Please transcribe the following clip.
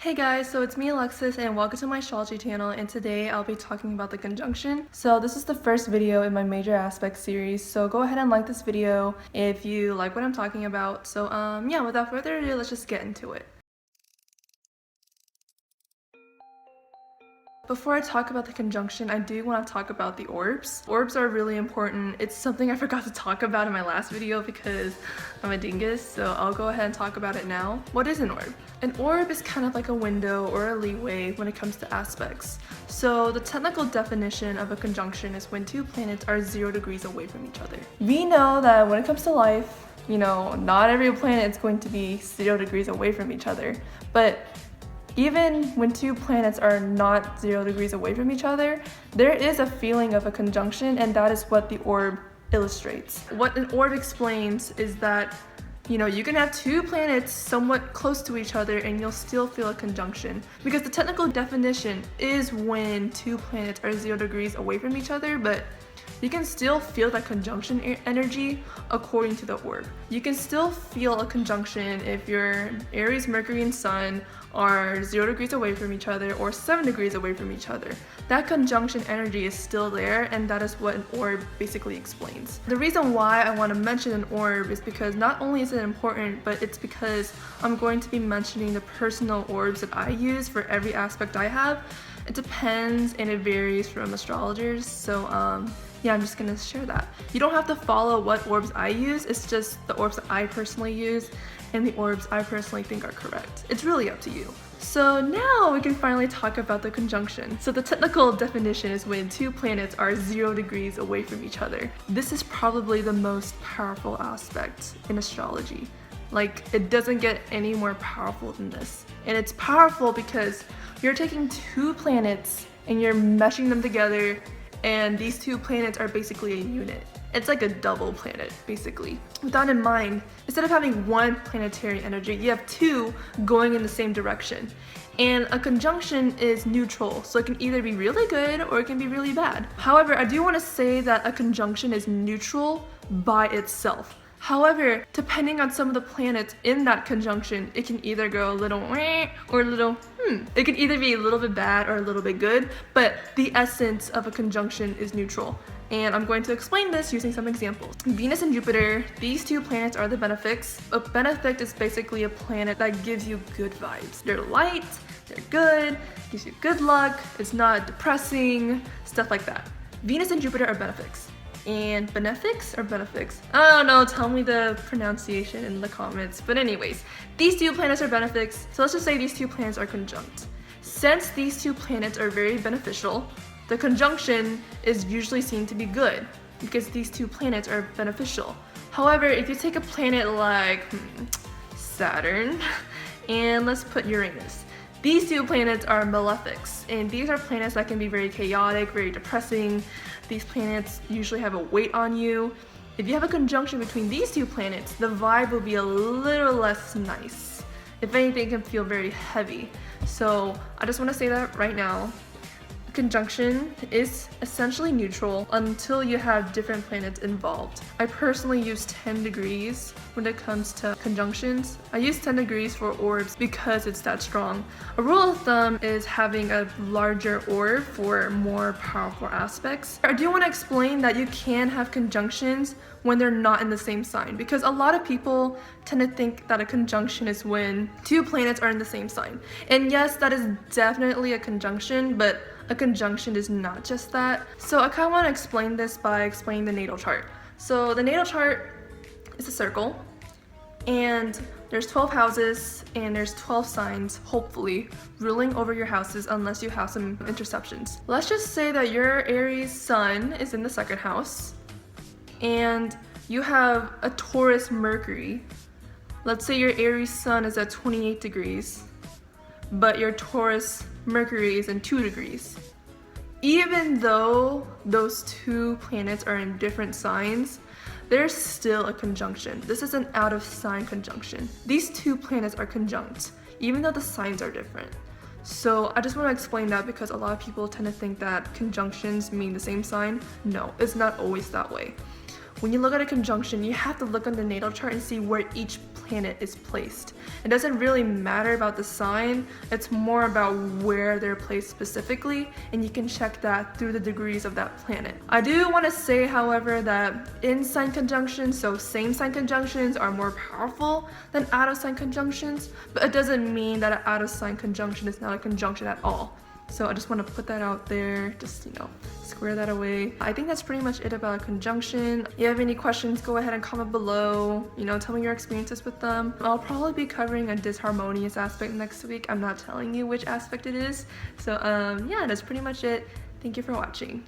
Hey guys, so it's me Alexis and welcome to my astrology channel, and today I'll be talking about the conjunction. So this is the first video in my major aspect series, so go ahead and like this video if you like what I'm talking about. So yeah, without further ado, let's just get into it. Before I talk about the conjunction, I do want to talk about the orbs. Orbs are really important. It's something I forgot to talk about in my last video because I'm a dingus, so I'll go ahead and talk about it now. What is an orb? An orb is kind of like a window or a leeway when it comes to aspects. So the technical definition of a conjunction is when two planets are 0 degrees away from each other. We know that when it comes to life, not every planet is going to be 0 degrees away from each other, but even when two planets are not 0 degrees away from each other, there is a feeling of a conjunction, and that is what the orb illustrates. What an orb explains is that, you can have two planets somewhat close to each other and you'll still feel a conjunction. Because the technical definition is when two planets are 0 degrees away from each other, but you can still feel that conjunction energy according to the orb. You can still feel a conjunction if your Aries, Mercury, and Sun are 0 degrees away from each other or 7 degrees away from each other. That conjunction energy is still there, and that is what an orb basically explains. The reason why I want to mention an orb is because not only is it important, but it's because I'm going to be mentioning the personal orbs that I use for every aspect I have. It depends and it varies from astrologers, so yeah, I'm just gonna share that. You don't have to follow what orbs I use, it's just the orbs that I personally use and the orbs I personally think are correct. It's really up to you. So now we can finally talk about the conjunction. So the technical definition is when two planets are 0 degrees away from each other. This is probably the most powerful aspect in astrology. Like, it doesn't get any more powerful than this. And it's powerful because you're taking two planets and you're meshing them together, and these two planets are basically a unit. It's like a double planet, basically. With that in mind, instead of having one planetary energy, you have two going in the same direction. And a conjunction is neutral, so it can either be really good or it can be really bad. However, I do want to say that a conjunction is neutral by itself. However, depending on some of the planets in that conjunction, it can either go a little or a little It can either be a little bit bad or a little bit good, but the essence of a conjunction is neutral. And I'm going to explain this using some examples. Venus and Jupiter, these two planets are the benefics. A benefic is basically a planet that gives you good vibes. They're light, they're good, gives you good luck, it's not depressing, stuff like that. Venus and Jupiter are benefics. And benefics or benefics? I don't know, tell me the pronunciation in the comments. But anyways, these two planets are benefics, so let's just say these two planets are conjunct. Since these two planets are very beneficial, the conjunction is usually seen to be good because these two planets are beneficial. However, if you take a planet like Saturn and let's put Uranus, these two planets are malefics, and these are planets that can be very chaotic, very depressing. These planets usually have a weight on you. If you have a conjunction between these two planets, the vibe will be a little less nice. If anything, it can feel very heavy. So I just want to say that right now. Conjunction is essentially neutral until you have different planets involved. I personally use 10 degrees when it comes to conjunctions. I use 10 degrees for orbs because it's that strong. A rule of thumb is having a larger orb for more powerful aspects. I do want to explain that you can have conjunctions when they're not in the same sign, because a lot of people tend to think that a conjunction is when two planets are in the same sign. And yes, that is definitely a conjunction, but a conjunction is not just that. So I kind of want to explain this by explaining the natal chart. So the natal chart is a circle, and there's 12 houses and there's 12 signs, hopefully, ruling over your houses unless you have some interceptions. Let's just say that your Aries sun is in the second house and you have a Taurus Mercury. Let's say your Aries sun is at 28 degrees, but your Taurus Mercury is in 2 degrees. Even though those two planets are in different signs, there's still a conjunction. This is an out of sign conjunction. These two planets are conjunct, even though the signs are different. So I just want to explain that because a lot of people tend to think that conjunctions mean the same sign. No, it's not always that way. When you look at a conjunction, you have to look on the natal chart and see where each planet is placed. It doesn't really matter about the sign, it's more about where they're placed specifically, and you can check that through the degrees of that planet. I do want to say, however, that in sign conjunctions, so same sign conjunctions are more powerful than out of sign conjunctions, but it doesn't mean that an out of sign conjunction is not a conjunction at all. So I just want to put that out there, just, square that away. I think that's pretty much it about a conjunction. If you have any questions, go ahead and comment below. Tell me your experiences with them. I'll probably be covering a disharmonious aspect next week. I'm not telling you which aspect it is. So yeah, that's pretty much it. Thank you for watching.